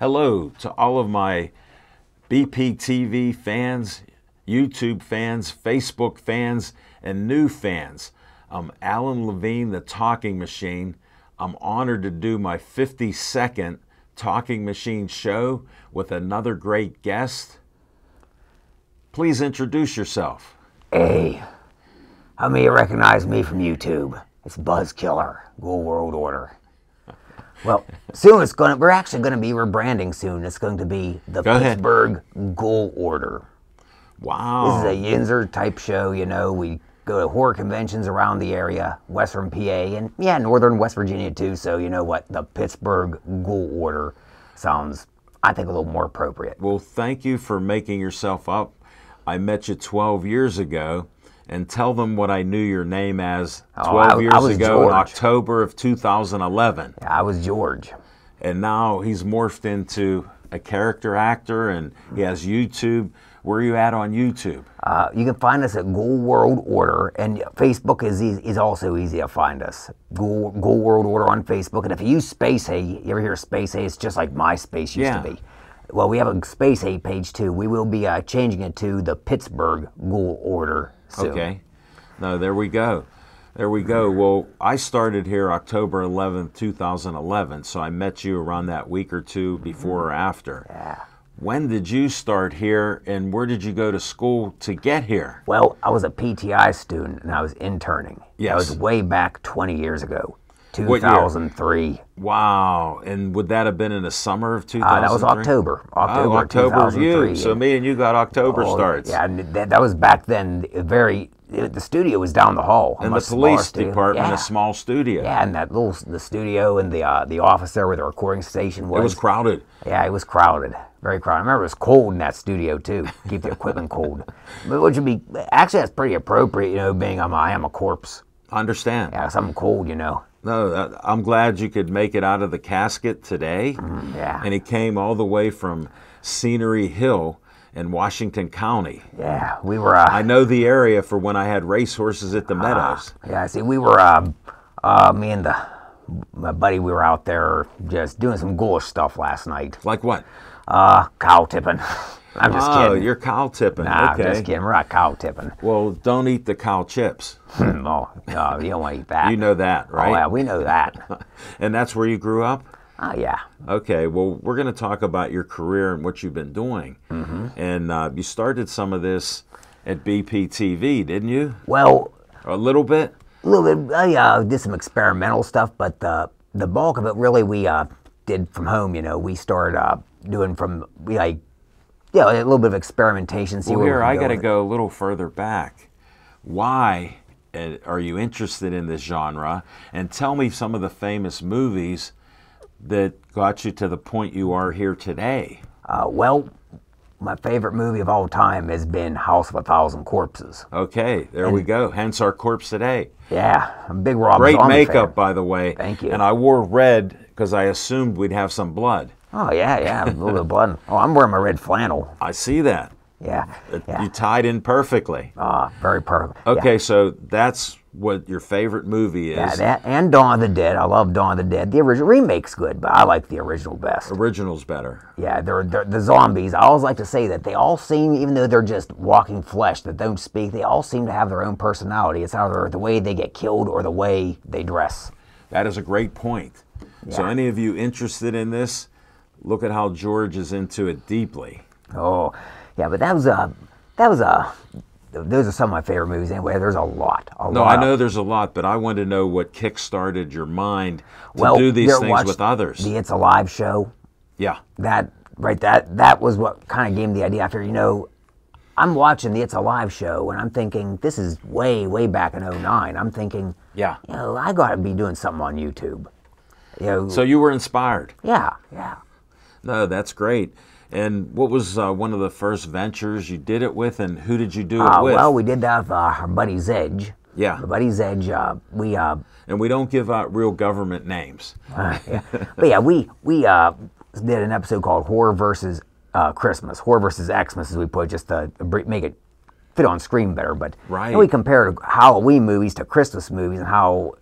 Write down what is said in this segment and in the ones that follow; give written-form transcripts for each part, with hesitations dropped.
Hello to all of my BPTV fans, YouTube fans, Facebook fans, and new fans. I'm Alan Levine, the Talking Machine. I'm honored to do my 52nd Talking Machine show with another great guest. Please introduce yourself. Hey, how many recognize me from YouTube? It's Buzzkiller, Ghoul World Order. Well, soon we're actually going to be rebranding soon. It's going to be the Pittsburgh Ghoul Order. Wow. This is a Yinzer type show, you know. We go to horror conventions around the area, Western PA, and yeah, Northern West Virginia too. So you know what, the Pittsburgh Ghoul Order sounds, I think, a little more appropriate. Well, thank you for making yourself up. I met you 12 years ago. And tell them what I knew your name as 12 years ago George. In October of 2011. Yeah, I was George. And now he's morphed into a character actor, and he has YouTube. Where are you at on YouTube? You can find us at Ghoul World Order, and Facebook is also easy to find us. Ghoul World Order on Facebook. And if you use Space Hay, you ever hear of Space Hay? It's just like MySpace used to be. Well, we have a Space Hay page too. We will be changing it to the Pittsburgh Ghoul Order soon. Okay. No, there we go. There we go. Well, I started here October 11th, 2011, so I met you around that week or two before or after. Yeah. When did you start here, and where did you go to school to get here? Well, I was a PTI student, and I was interning. Yes. That was way back 20 years ago, 2003. Wow. And would that have been in the summer of 2003? That was October. October 2003. So me and you got October starts. Yeah, and that was back then. The studio was down the hall. And the police department, a small studio. Yeah, and the studio and the office there where the recording station was. It was crowded. Yeah, it was crowded. Very crowded. I remember it was cold in that studio too. Keep the equipment cold. But which would be actually, that's pretty appropriate, you know, being I am a corpse. I understand. Yeah, something cold, you know. No, I'm glad you could make it out of the casket today. Yeah. And it came all the way from Scenery Hill in Washington County. Yeah, we were. I know the area for when I had racehorses at the Meadows. Yeah, see, we were, me and my buddy, we were out there just doing some ghoulish stuff last night. Like what? Cow tipping. I'm just kidding. Oh, you're cow tipping. Nah, okay. I'm just kidding. We're not cow tipping. Well, don't eat the cow chips. No, you don't want to eat that. You know that, right? Oh, yeah, we know that. And that's where you grew up? Oh, yeah. Okay, well, we're going to talk about your career and what you've been doing. Mm-hmm. And you started some of this at BPTV, didn't you? Well, a little bit? A little bit. I did some experimental stuff, but the bulk of it really we did from home, you know. We started doing a little bit of experimentation. Well, here, I got to go a little further back. Why are you interested in this genre? And tell me some of the famous movies that got you to the point you are here today. Well, my favorite movie of all time has been House of a Thousand Corpses. Okay, there we go. Hence our corpse today. Yeah, I'm a big Rob Great Zombie makeup, fan. By the way. Thank you. And I wore red because I assumed we'd have some blood. Oh, yeah, a little bit of blood. Oh, I'm wearing my red flannel. I see that. Yeah. You tied in perfectly. Very perfect. Okay, so that's what your favorite movie is. Yeah, that and Dawn of the Dead. I love Dawn of the Dead. The original remake's good, but I like the original best. Original's better. Yeah, they're the zombies. I always like to say that they all seem, even though they're just walking flesh that don't speak, they all seem to have their own personality. It's either the way they get killed or the way they dress. That is a great point. Yeah. So any of you interested in this, look at how George is into it deeply. Oh, yeah, but those are some of my favorite movies anyway. There's a lot. I know there's a lot, but I want to know what kick-started your mind to do these things with others. The It's Alive show. Yeah. That was what kind of gave me the idea. After, you know, I'm watching the It's Alive show, and I'm thinking, this is way, way back in 2009. I'm thinking, yeah, you know, I got to be doing something on YouTube. You know, so you were inspired. Yeah. No, that's great. And what was one of the first ventures you did it with, and who did you do it with? Well, we did that with our buddy Zedge. Yeah. Our buddy Zedge, and we don't give out real government names. Yeah. But yeah, we did an episode called Horror versus Christmas. Horror versus Xmas, as we put, just to make it fit on screen better. But right. We compared Halloween movies to Christmas movies, and how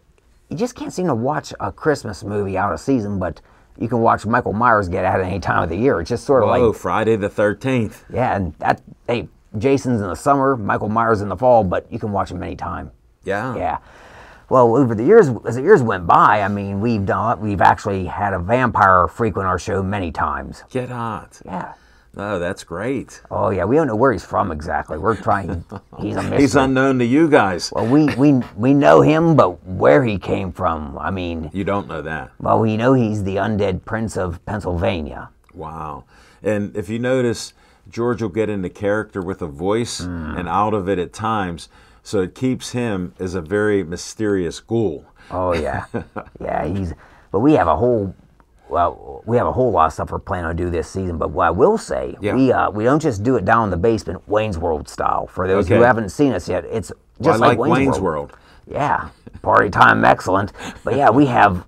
you just can't seem to watch a Christmas movie out of season, but you can watch Michael Myers get out at any time of the year. It's just sort of like Friday the 13th. Yeah, and that, hey, Jason's in the summer, Michael Myers in the fall, but you can watch him anytime. Yeah. Yeah. Well, over the years, as the years went by, I mean, we've actually had a vampire frequent our show many times. Get hot. Yeah. Oh, that's great. Oh yeah, we don't know where he's from exactly. We're trying. He's a mystery. He's unknown to you guys. Well, we know him, but where he came from, I mean. You don't know that. Well, we know he's the undead prince of Pennsylvania. Wow. And if you notice, George will get into character with a voice and out of it at times, so it keeps him as a very mysterious ghoul. Oh yeah, yeah. But we have a whole. Well, we have a whole lot of stuff we're planning to do this season, but what I will say, we don't just do it down in the basement, Wayne's World style. For those who haven't seen us yet, it's just like Wayne's World. Yeah, party time, excellent. But yeah, we have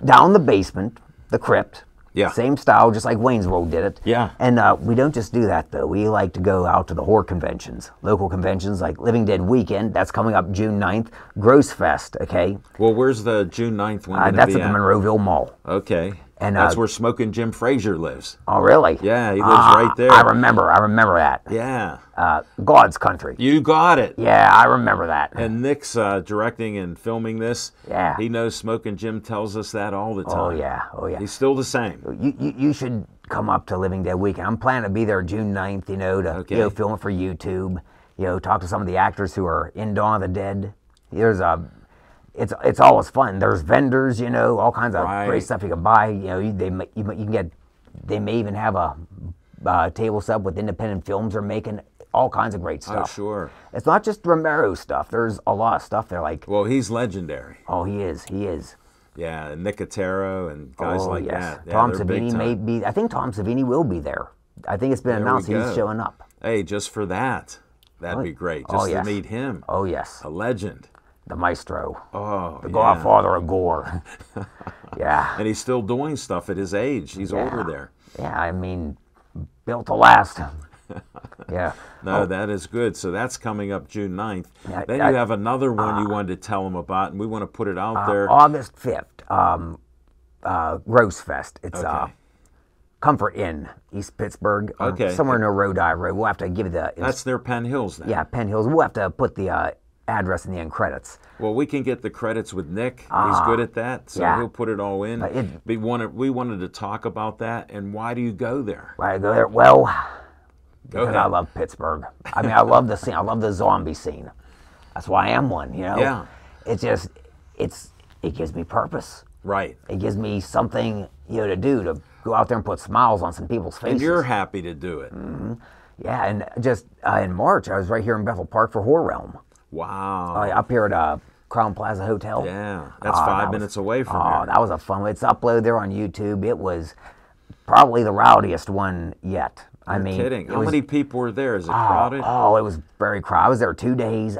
down the basement, the crypt. Yeah. Same style, just like Wayne's World did it. Yeah. And we don't just do that, though. We like to go out to the horror conventions, local conventions like Living Dead Weekend. That's coming up June 9th. Gross Fest, okay? Well, where's the June 9th one going to be That's at the Monroeville Mall. Okay. And that's where Smoking Jim Frazier lives. Oh, really? Yeah, he lives right there. I remember that. Yeah. God's Country. You got it. Yeah, I remember that. And Nick's directing and filming this. Yeah. He knows Smoking Jim tells us that all the time. Oh, yeah. Oh, yeah. He's still the same. You should come up to Living Dead Weekend. I'm planning to be there June 9th, to film it for YouTube. Talk to some of the actors who are in Dawn of the Dead. It's always fun. There's vendors, all kinds of great stuff you can buy. You can get. They may even have a table set with independent films they're making. All kinds of great stuff. Oh, sure. It's not just Romero stuff. There's a lot of stuff there. Well, he's legendary. Oh, he is. He is. Yeah, and Nicotero and guys like that. Yeah, Tom Savini may be. I think Tom Savini will be there. I think it's been announced he's showing up. Hey, just for that, that'd be great. Just to meet him. Oh yes. A legend. The maestro. Oh, the godfather of gore. Yeah. And he's still doing stuff at his age. He's older there. Yeah, I mean, built to last. Yeah. No, that is good. So that's coming up June 9th. Then you have another one you wanted to tell them about, and we want to put it out there. August 5th, Gross Fest. It's Comfort Inn, East Pittsburgh. Somewhere near Rhode Island. We'll have to give you the... That's near Penn Hills then. Yeah, Penn Hills. We'll have to put the address in the end credits. Well, we can get the credits with Nick. He's good at that, so he'll put it all in. We wanted to talk about that, and why do you go there? Why I go there? Well, because I love Pittsburgh. I mean, I love the scene. I love the zombie scene. That's why I am one, Yeah. It's just, it gives me purpose. Right. It gives me something, to do, to go out there and put smiles on some people's faces. And you're happy to do it. Mm-hmm. Yeah, and just in March, I was right here in Bethel Park for Horror Realm. Wow. Up here at Crown Plaza Hotel. Yeah, that's 5 minutes away from here. Oh, that was a fun one. It's uploaded there on YouTube. It was probably the rowdiest one yet. You're kidding. How many people were there? Is it crowded? Oh, it was very crowded. I was there 2 days.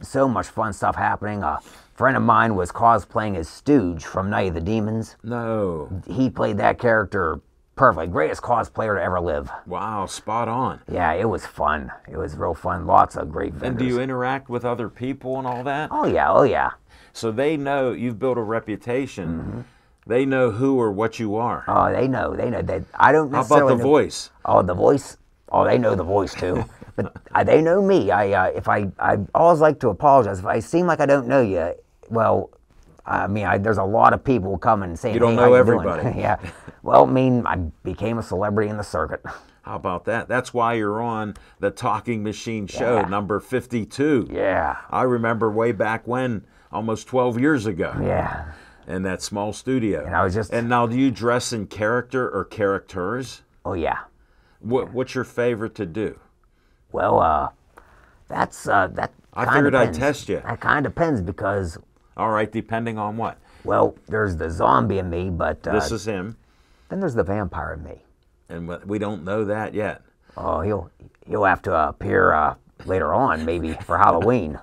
So much fun stuff happening. A friend of mine was cosplaying as Stooge from Night of the Demons. No. He played that character perfectly. Greatest cosplayer to ever live. Wow, spot on. Yeah, it was fun. It was real fun. Lots of great vendors. And do you interact with other people and all that? Oh, yeah. So they know you've built a reputation. Mm-hmm. They know who or what you are. Oh, they know. That I don't necessarily. How about the voice? Oh, the voice. Oh, they know the voice too. But they know me. I always like to apologize if I seem like I don't know you. Well, I mean, there's a lot of people coming and saying, you don't hey, know how everybody. Doing? Yeah. Well, I mean, I became a celebrity in the circuit. How about that? That's why you're on the Talking Machine show, number 52. Yeah. I remember way back when, almost 12 years ago. Yeah. In that small studio. And I was just... And now, do you dress in character or characters? Oh, yeah. What's your favorite to do? Well, that I figured I'd test you. That kind of depends because... All right, depending on what? Well, there's the zombie in me, but... this is him. Then there's the vampire in me. And we don't know that yet. Oh, he'll have to appear later on, maybe, for Halloween.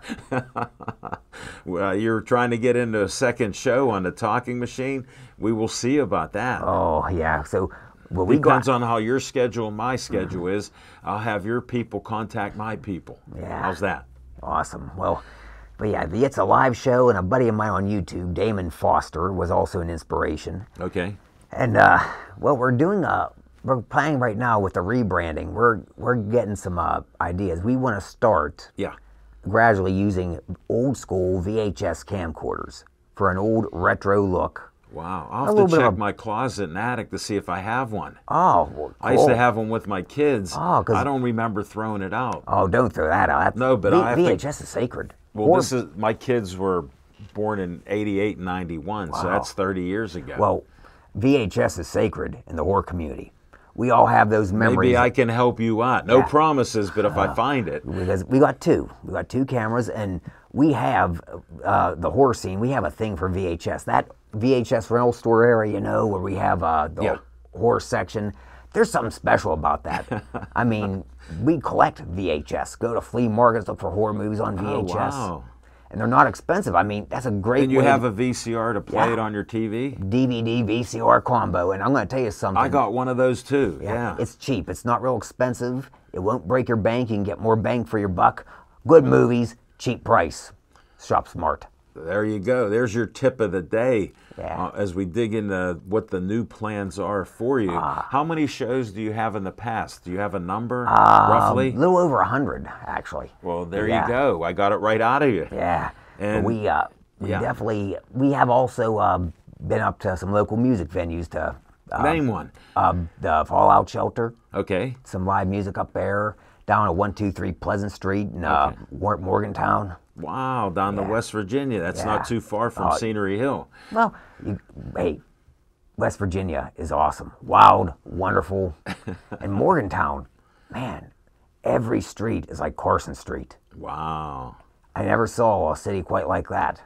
Well, you're trying to get into a second show on the Talking Machine. We will see about that. Oh, yeah. So... Well, depends on how your schedule and my schedule is. I'll have your people contact my people. Yeah. How's that? Awesome. Well, but yeah, it's a live show, and a buddy of mine on YouTube, Damon Foster, was also an inspiration. Okay. And well, we're playing right now with the rebranding. We're getting some ideas. We want to start Yeah. gradually using old school VHS camcorders for an old retro look. Wow. I'll have to check my closet and attic to see if I have one. Oh, well, cool. I used to have one with my kids. Oh, I don't remember throwing it out. Oh, don't throw that out. No, but I have VHS is sacred. Well, my kids were born in 88 and 91, so that's 30 years ago. Well, VHS is sacred in the horror community. We all have those memories. Maybe I can help you out. No promises, but if I find it. Because we got two. We got two cameras, and we have the horror scene. We have a thing for VHS. That VHS rental store area, you know, where we have the horror section. There's something special about that. I mean, we collect VHS. Go to flea markets, look for horror movies on VHS. Oh, wow. And they're not expensive. I mean, that's a great And you have a VCR to play it on your TV? DVD, VCR combo. And I'm going to tell you something. I got one of those too, yeah. It's cheap. It's not real expensive. It won't break your bank. You can get more bang for your buck. Good movies, cheap price. Shop smart. There you go. There's your tip of the day. Yeah. As we dig into what the new plans are for you. How many shows do you have in the past? Do you have a number, roughly? A little over 100, actually. Well, there you go. I got it right out of you. Yeah. And we definitely, we have also been up to some local music venues to... Name one. The Fallout Shelter. Okay. Some live music up there. Down at 123 Pleasant Street in Morgantown. Wow, down to West Virginia. That's not too far from Scenery Hill. Well, hey, West Virginia is awesome. Wild, wonderful. And Morgantown, man, every street is like Carson Street. Wow. I never saw a city quite like that.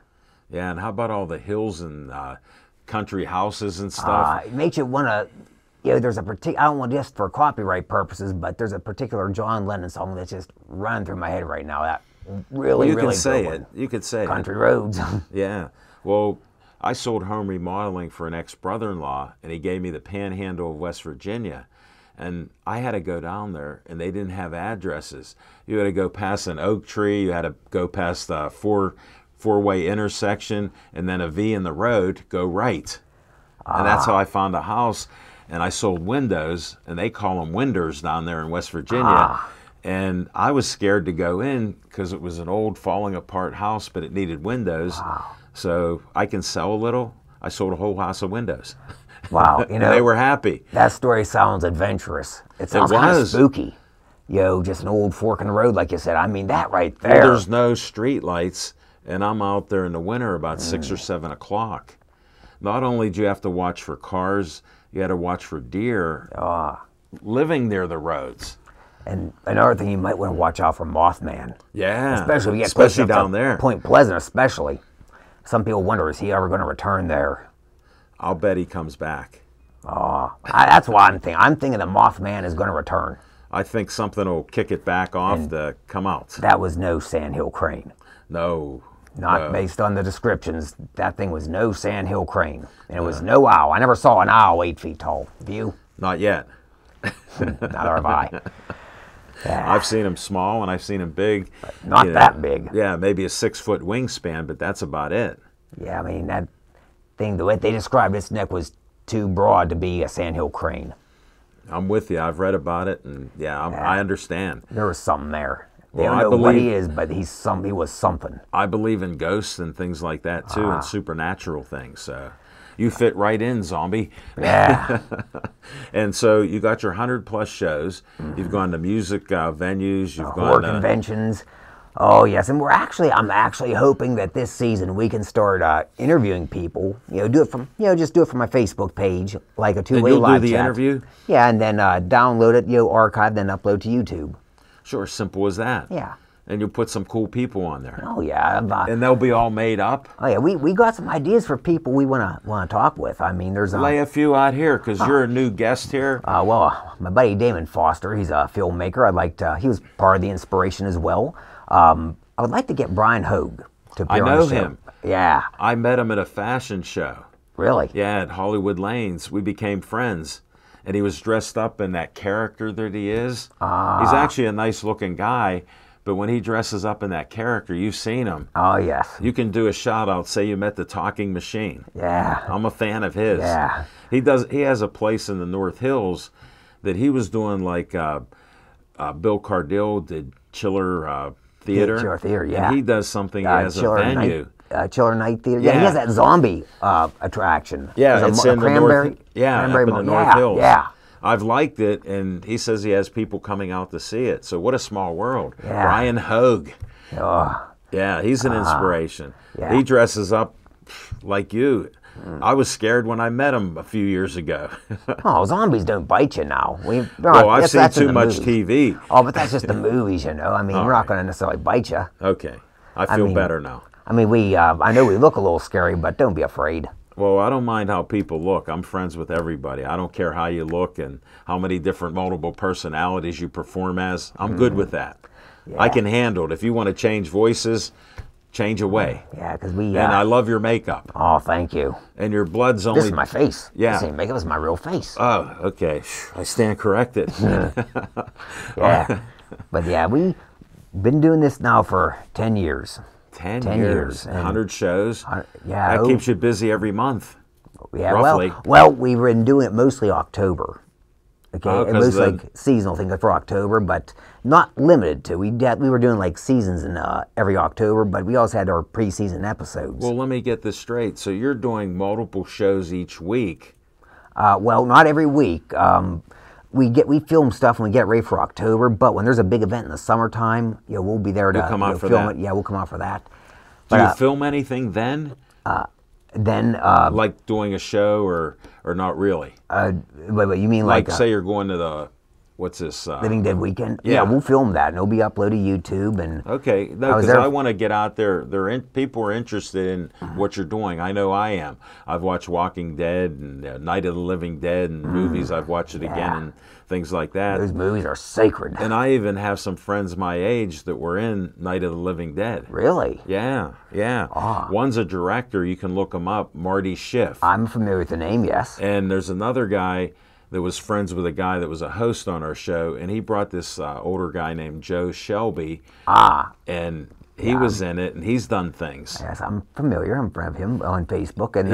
Yeah, and how about all the hills and country houses and stuff? It makes you want to, you know, there's a particular, I don't want just for copyright purposes, but there's a particular John Lennon song that's just running through my head right now. That really, you really can say good it. one. You could say Country it. Roads. Yeah. Well, I sold home remodeling for an ex-brother-in-law, and he gave me the panhandle of West Virginia. And I had to go down there, and they didn't have addresses. You had to go past an oak tree. You had to go past a four-way intersection, and then a V in the road, go right. And that's how I found a house. And I sold windows, and they call them winders down there in West Virginia. And I was scared to go in because it was an old falling apart house, but it needed windows. So I can sell a little. I sold a whole house of windows. Wow, you know, they were happy. That story sounds adventurous. It sounds kind of spooky. You know, just an old fork in the road, like you said. I mean, that right there. Well, there's no street lights, and I'm out there in the winter about 6 or 7 o'clock. Not only do you have to watch for cars, you had to watch for deer living near the roads. And another thing, you might want to watch out for Mothman. Yeah, especially if you get especially down there. Point Pleasant, especially. Some people wonder, is he ever going to return there? I'll bet he comes back. That's why I'm thinking. I'm thinking the Mothman is going to return. I think something will kick it back off to come out. That was no sandhill crane. No. Not based on the descriptions. That thing was no sandhill crane. And it was no owl. I never saw an owl 8 feet tall. Have you? Not yet. Neither have I. Yeah. I've seen him small and I've seen him big. But not that big. Yeah, maybe a 6-foot wingspan, but that's about it. Yeah, I mean, that thing, the way they described its neck was too broad to be a sandhill crane. I'm with you. I've read about it, and I understand. There was something there. They Well, don't know what he is, but he was something. I believe in ghosts and things like that, too, and supernatural things. So you fit right in, zombie. Yeah. And so you got your 100-plus shows. You've gone to music venues. You've gone horror to conventions. Oh yes, and I'm actually hoping that this season we can start interviewing people. Do it from just do it from my Facebook page, like a two-way live chat. And you'll do the interview? Yeah, and then download it, archive, then upload to YouTube. Sure, simple as that. Yeah. And you'll put some cool people on there. Oh yeah. And they'll be all made up. Oh yeah, we got some ideas for people we want to talk with. I mean, there's lay a few out here because you're a new guest here. Well, my buddy Damon Foster, he's a filmmaker. He was part of the inspiration as well. I would like to get Brian Hogue to appear on the show. I know him. Yeah. I met him at a fashion show. Really? Yeah, at Hollywood Lanes. We became friends. And he was dressed up in that character that he is. He's actually a nice-looking guy, But when he dresses up in that character, you've seen him. Oh, yes. You can do a shout out, say you met the Talking Machine. Yeah. I'm a fan of his. Yeah. He has a place in the North Hills that he was doing like Bill Cardille did Chiller Theater. Chiller Theater, yeah. And he does something as a venue. Chiller Night Theater. Yeah, he has that zombie attraction. Yeah, it's in the North. Yeah, up in the North Hills. Yeah. I've liked it, and he says he has people coming out to see it. So what a small world. Yeah. Brian Hogue. Oh. Yeah, he's an inspiration. Yeah. He dresses up like you. I was scared when I met him a few years ago. Oh, zombies don't bite you now. I've seen too much TV. Oh, but that's just the movies, you know. I mean, we're not going to necessarily bite you. Okay, I feel better now. I mean, I know we look a little scary, but don't be afraid. Well, I don't mind how people look. I'm friends with everybody. I don't care how you look and how many different multiple personalities you perform as. I'm good with that. Yeah. I can handle it. If you want to change voices, change away. Yeah, because we... and I love your makeup. Oh, thank you. And your blood's only... This is my face. Yeah. This ain't makeup, this is my real face. Oh, okay. I stand corrected. Yeah. But yeah, we've been doing this now for 10 years. 10 years. 100 shows. Yeah. That keeps you busy every month. Yeah, roughly. Well, we were doing it mostly October. Okay, it was like seasonal things for October, but not limited to. We were doing like seasons in every October, but we also had our preseason episodes. Well, let me get this straight. So you're doing multiple shows each week. Well, not every week. We film stuff when we get ready for October, but when there's a big event in the summertime, we'll be there to come out for film that. it. Yeah, we'll come out for that. Do you film anything then? Then like doing a show or not really? Wait, you mean like say you're going to the what's this? Living Dead Weekend? Yeah. Yeah, we'll film that, and it'll be uploaded to YouTube. And okay, no, because I want to get out there. People are interested in what you're doing. I know I am. I've watched Walking Dead and Night of the Living Dead and movies. I've watched it again and things like that. Those movies are sacred. And I even have some friends my age that were in Night of the Living Dead. Really? Yeah. One's a director. You can look him up, Marty Schiff. I'm familiar with the name, yes. And there's another guy that was friends with a guy that was a host on our show, and he brought this older guy named Joe Shelby. And he was in it, and he's done things. Yes, I'm familiar. I'm friend of him on Facebook. And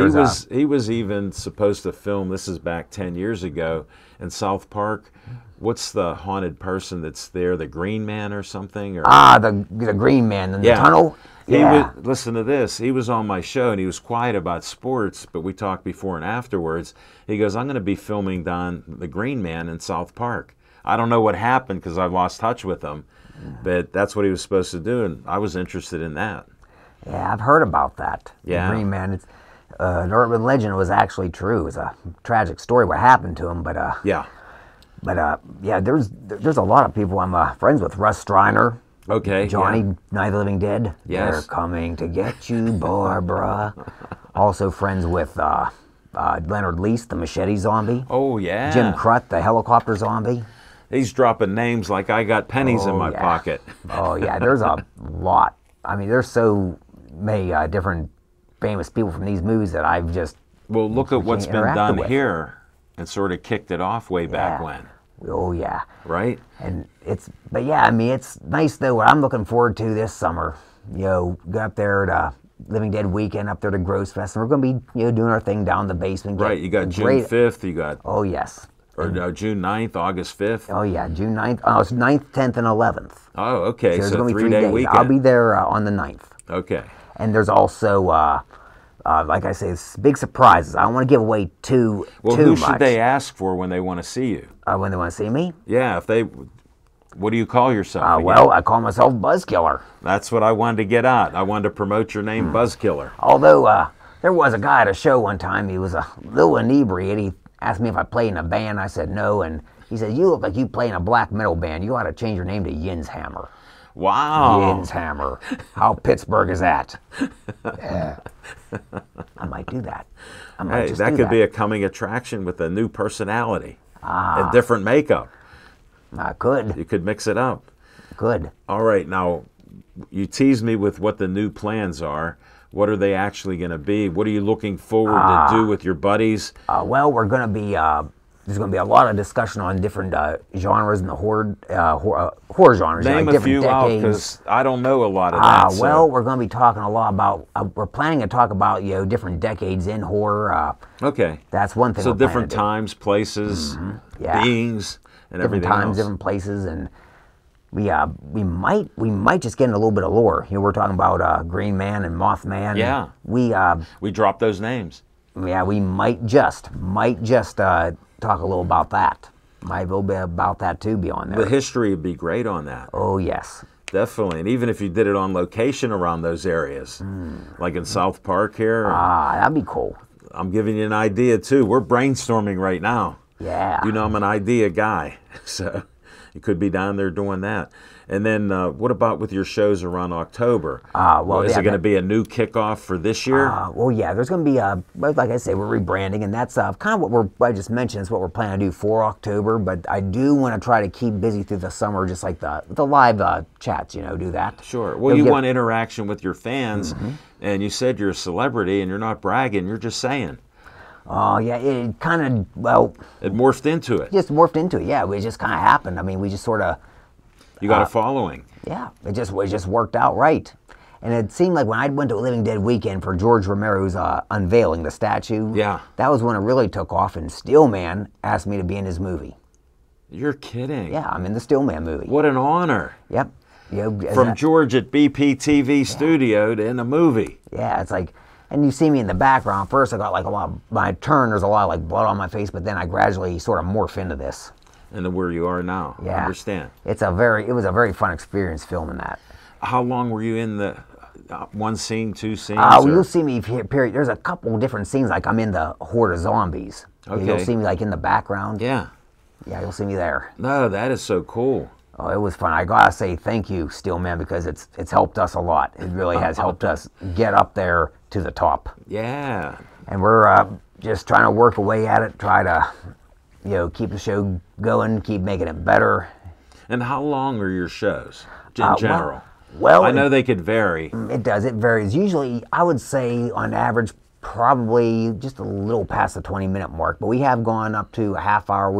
he was even supposed to film, this is back 10 years ago, in South Park. What's the haunted person that's there, the Green Man or something? Or, the Green Man in the tunnel? Listen to this. He was on my show, and he was quiet about sports, but we talked before and afterwards. He goes, I'm going to be filming Don the Green Man in South Park. I don't know what happened because I've lost touch with him, but that's what he was supposed to do, and I was interested in that. Yeah, I've heard about that. Yeah. The Green Man. It's, an urban legend was actually true. It was a tragic story what happened to him, but yeah. But there's a lot of people I'm friends with. Russ Striner. Okay. Johnny, Night of the Living Dead. Yes. They're coming to get you, Barbara. Also friends with Leonard Least, the machete zombie. Oh, yeah. Jim Crut, the helicopter zombie. He's dropping names like I got pennies in my pocket. Oh, yeah. There's a lot. I mean, there's so many different famous people from these movies that I've just... Well, look at what's been done here and sort of kicked it off way back when. Oh, yeah. Right? And but yeah, I mean, it's nice though. What I'm looking forward to this summer, go up there to Living Dead Weekend, up there to Gross Fest, and we're going to be, doing our thing down in the basement. Right, you got June 5th, you got... Oh, yes. Or June 9th, August 5th. Oh, yeah, June 9th. Oh, it's 9th, 10th, and 11th. Oh, okay, so it's so going to be 3 3-day days. weekend. I'll be there on the 9th. Okay. And there's also... like I say, big surprises. I don't want to give away too much. Who should they ask for when they want to see you? When they want to see me? Yeah, what do you call yourself? Well, I call myself Buzzkiller. That's what I wanted to get at. I wanted to promote your name, Buzzkiller. Although, there was a guy at a show one time, he was a little inebriated. He asked me if I played in a band. I said no, and he said, you look like you play in a black metal band. You ought to change your name to Yin's Hammer. Wow. Yin's Hammer. How Pittsburgh is that? Yeah. I might do that. That could be a coming attraction with a new personality. A different makeup. I could. You could mix it up. Could. All right, now, you teased me with what the new plans are. What are they actually going to be? What are you looking forward to do with your buddies? Well, we're going to be there's going to be a lot of discussion on different genres in the horror genres. Name like a few out, because I don't know a lot of that. Well, we're going to be talking a lot about. We're planning to talk about different decades in horror. Okay, that's one thing. So different times, places, beings, and different everything times, else. different places, and we might just get into a little bit of lore. We're talking about Green Man and Mothman. Yeah, we dropped those names. Yeah, we might just talk a little about that. Might a little bit about that too, be on there. The history would be great on that. Oh yes, definitely. And even if you did it on location around those areas, like in South Park here. That'd be cool. I'm giving you an idea too. We're brainstorming right now. Yeah. You know, I'm an idea guy, so you could be down there doing that. And then what about with your shows around October? Is it going to be a new kickoff for this year? Well, yeah, there's going to be, like I say, we're rebranding, and that's kind of what I just mentioned is what we're planning to do for October, but I do want to try to keep busy through the summer, just like the live chats, do that. Sure. Well, you want interaction with your fans, and you said you're a celebrity, and you're not bragging, you're just saying. Oh, yeah, it kind of, it morphed into it. Just morphed into it, yeah. It just kind of happened. I mean, we just sort of... You got a following. Yeah, it just worked out right. And it seemed like when I went to a Living Dead weekend for George Romero's unveiling, the statue, that was when it really took off, and Steelman asked me to be in his movie. You're kidding. Yeah, I'm in the Steelman movie. What an honor. Yep. From George at BPTV studio to in a movie. Yeah, it's like, and you see me in the background. First I got like a lot of, my turn, there's a lot of like blood on my face, but then I gradually sort of morph into this. And where you are now. Yeah. I understand. It was a very fun experience filming that. How long were you in the one scene, two scenes? You'll see me here, there's a couple different scenes, like I'm in the horde of zombies. Okay. You'll see me like in the background. Yeah. Yeah, you'll see me there. No, that is so cool. Oh, it was fun. I gotta say thank you, Steelman, because it's helped us a lot. It really has helped us get up there to the top. Yeah. And we're just trying to work away at it, try to keep the show going, keep making it better. And how long are your shows in general? Well, I know they could vary. It does. It varies. Usually, I would say on average, probably just a little past the 20-minute mark. But we have gone up to a half hour.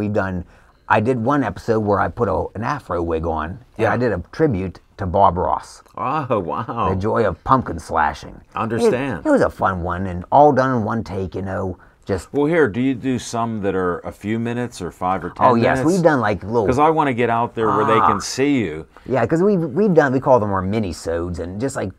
I did one episode where I put an afro wig on. Yeah. And I did a tribute to Bob Ross. Oh, wow. The joy of pumpkin slashing. Understand. It was a fun one, and all done in one take, Well, here, do you do some that are a few minutes or 5 or 10 minutes? Oh, yes, we've done like little... Because I want to get out there where they can see you. Yeah, because we call them our mini-sodes, and just like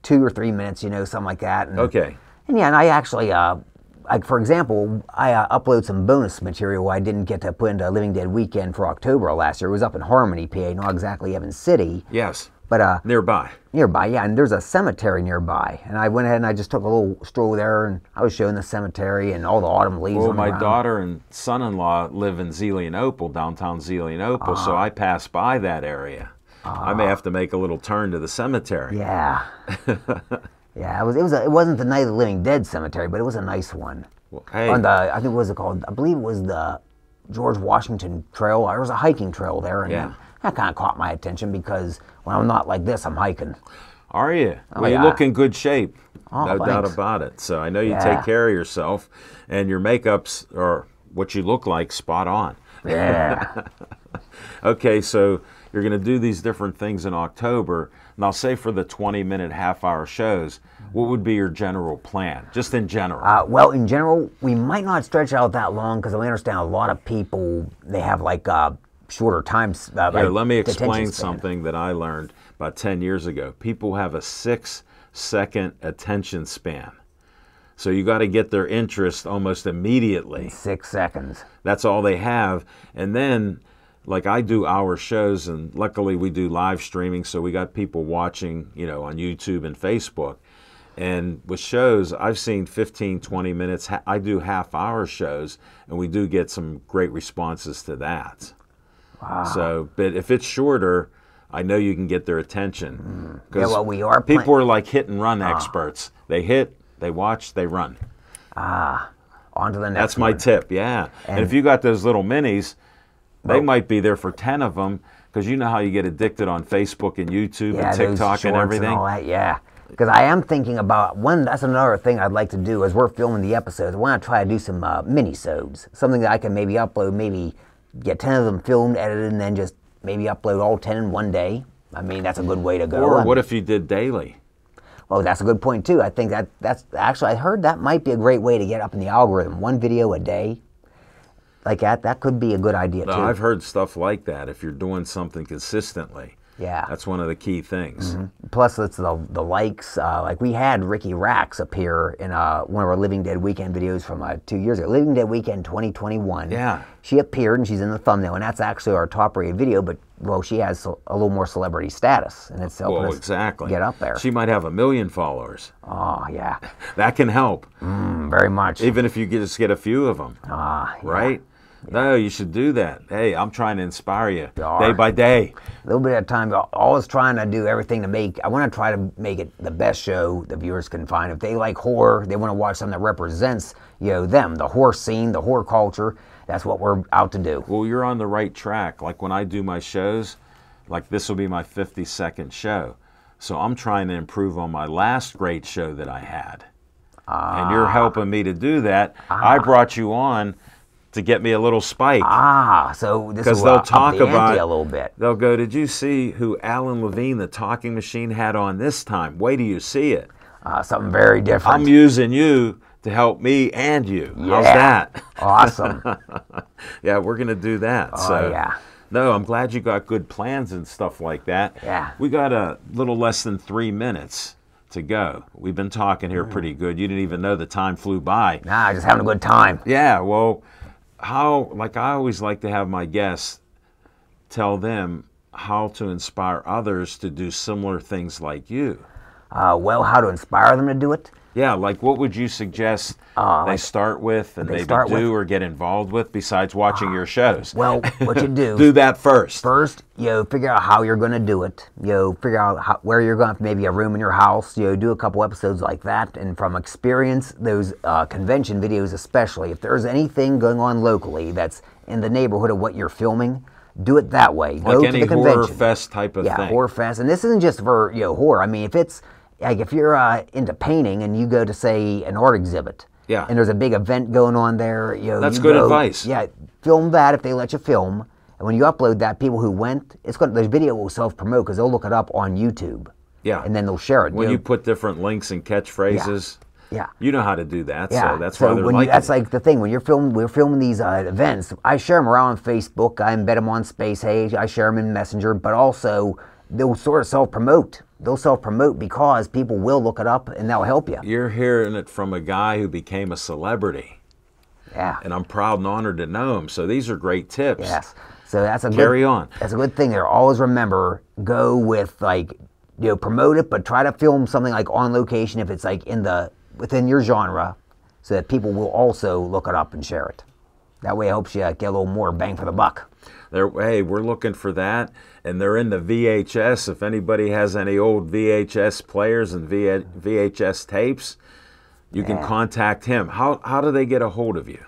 2 or 3 minutes, something like that. And, okay. And yeah, and I actually, like for example, I upload some bonus material I didn't get to put into Living Dead Weekend for October last year. It was up in Harmony, PA, not exactly Evans City. Yes. But nearby. Nearby, yeah, and there's a cemetery nearby, and I went ahead and I just took a little stroll there, and I was showing the cemetery and all the autumn leaves. Well, on the my ground. daughter and son-in-law live in Zelienople, downtown Zelienople, so I pass by that area. I may have to make a little turn to the cemetery. Yeah. Yeah, it wasn't the Night of the Living Dead cemetery, but it was a nice one. Well, hey. On I think what was it called? I believe it was the George Washington Trail. There was a hiking trail there, and that kind of caught my attention because when I'm not like this, I'm hiking. Are you? Oh, well, you look in good shape. Oh, no doubt thanks. about it. So I know you take care of yourself, and your makeups or what you look like spot on. Yeah. Okay, so you're going to do these different things in October. Now, say for the 20-minute, half-hour shows, what would be your general plan, just in general? Well, in general, we might not stretch out that long because I understand a lot of people, they have like shorter times. Here, let me explain something that I learned about 10 years ago. People have a 6-second attention span. So you got to get their interest almost immediately. 6 seconds. That's all they have. And then, like I do hour shows, and luckily we do live streaming, so we got people watching, on YouTube and Facebook. And with shows, I've seen 15, 20 minutes. I do half-hour shows, and we do get some great responses to that. Wow. So, but if it's shorter, I know you can get their attention. Yeah, well, we are... People are like hit-and-run experts. They hit, they watch, they run. On to the next That's my tip, yeah. And if you got those little minis, they might be there for 10 of them, because you know how you get addicted on Facebook and YouTube and TikTok and everything. And all that, yeah. Because I am thinking about one. That's another thing I'd like to do as we're filming the episodes. I want to try to do some mini-sodes, something that I can maybe upload, maybe get 10 of them filmed, edited, and then just maybe upload all 10 in one day. I mean, that's a good way to go. Or what if you did daily? Well, that's a good point too. I think that's actually, I heard that might be a great way to get up in the algorithm. One video a day, like that could be a good idea too. I've heard stuff like that. If you're doing something consistently, yeah, that's one of the key things. Plus, it's the likes. Like we had Ricky Rax appear in one of our Living Dead Weekend videos from 2 years ago, Living Dead Weekend 2021. Yeah, she appeared and she's in the thumbnail, and that's actually our top-rated video. But well, she has a little more celebrity status, and it's helping us get up there. She might have 1 million followers. Oh yeah, that can help very much. Even if you just get a few of them, right? Yeah. No, you should do that. Hey, I'm trying to inspire you day by day. A little bit at a time. Always trying to do everything to make. I want to try to make it the best show the viewers can find. If they like horror, they want to watch something that represents them, the horror scene, the horror culture. That's what we're out to do. Well, you're on the right track. Like when I do my shows, like this will be my 52nd show. So I'm trying to improve on my last great show that I had. And you're helping me to do that. I brought you on to get me a little spike. So this is they'll talk about a little bit. They'll go, did you see who Alan Levine, the talking machine, had on this time? Wait till you see it. Something very different. I'm using you to help me and you. Yeah. How's that? Awesome. Yeah, we're going to do that. Yeah. No, I'm glad you got good plans and stuff like that. Yeah. We got a little less than 3 minutes to go. We've been talking here pretty good. You didn't even know the time flew by. Nah, just having a good time. Yeah, well, like I always like to have my guests tell them how to inspire others to do similar things like you. Well, how to inspire them to do it? Yeah, like what would you suggest they start with and maybe do or get involved with besides watching your shows? Well, what you do... do that first. First, figure out how you're going to do it. Figure out where you're going to maybe a room in your house. Do a couple episodes like that. And from experience, those convention videos especially, if there's anything going on locally that's in the neighborhood of what you're filming, do it that way. Like Go any to the convention. horror fest type of thing. Yeah, horror fest. And this isn't just for horror. I mean, if it's... Like if you're into painting and you go to, say, an art exhibit, and there's a big event going on there, that's good advice. Yeah, film that if they let you film, and when you upload that, people who went, the video will self-promote because they'll look it up on YouTube. Yeah, and then they'll share it. When you put different links and catchphrases, you know how to do that. Yeah. So that's why they're liking that's like the thing when we're filming these events. I share them around on Facebook. I embed them on Space Age. I share them in Messenger, but also they'll sort of self-promote. They'll self-promote because people will look it up and they'll help you. You're hearing it from a guy who became a celebrity. Yeah. And I'm proud and honored to know him. So these are great tips. Yes. So that's a Carry on. That's a good thing there. Always remember, go with promote it, but try to film something like on location if it's like within your genre, so that people will also look it up and share it. That way it helps you get a little more bang for the buck. Hey, we're looking for that, and they're in the VHS. If anybody has any old VHS players and VHS tapes, you can contact him. How do they get a hold of you?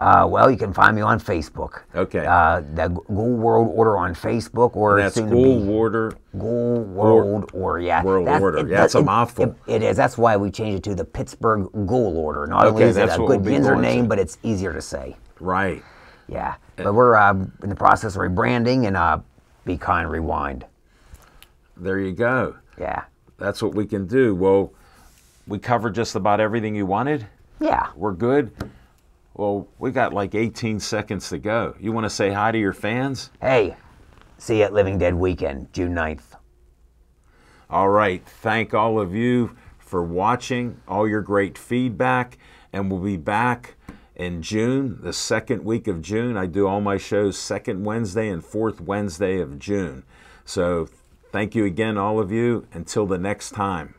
Well, you can find me on Facebook. Okay. The Ghoul World Order on Facebook, or and that's Ghoul Order. Ghoul World Order. Yeah. World Order. That's a mouthful. It is. That's why we changed it to the Pittsburgh Ghoul Order. Not only is it a good Yinzer name, but it's easier to say. Right. Yeah. But we're in the process of rebranding and Be Kind Rewind. There you go. Yeah. That's what we can do. Well, we covered just about everything you wanted. Yeah. We're good. Well, we got like 18 seconds to go. You want to say hi to your fans? Hey, see you at Living Dead Weekend, June 9th. All right. Thank all of you for watching, all your great feedback, and we'll be back in June, the second week of June. I do all my shows second Wednesday and fourth Wednesday of June. So thank you again, all of you. Until the next time.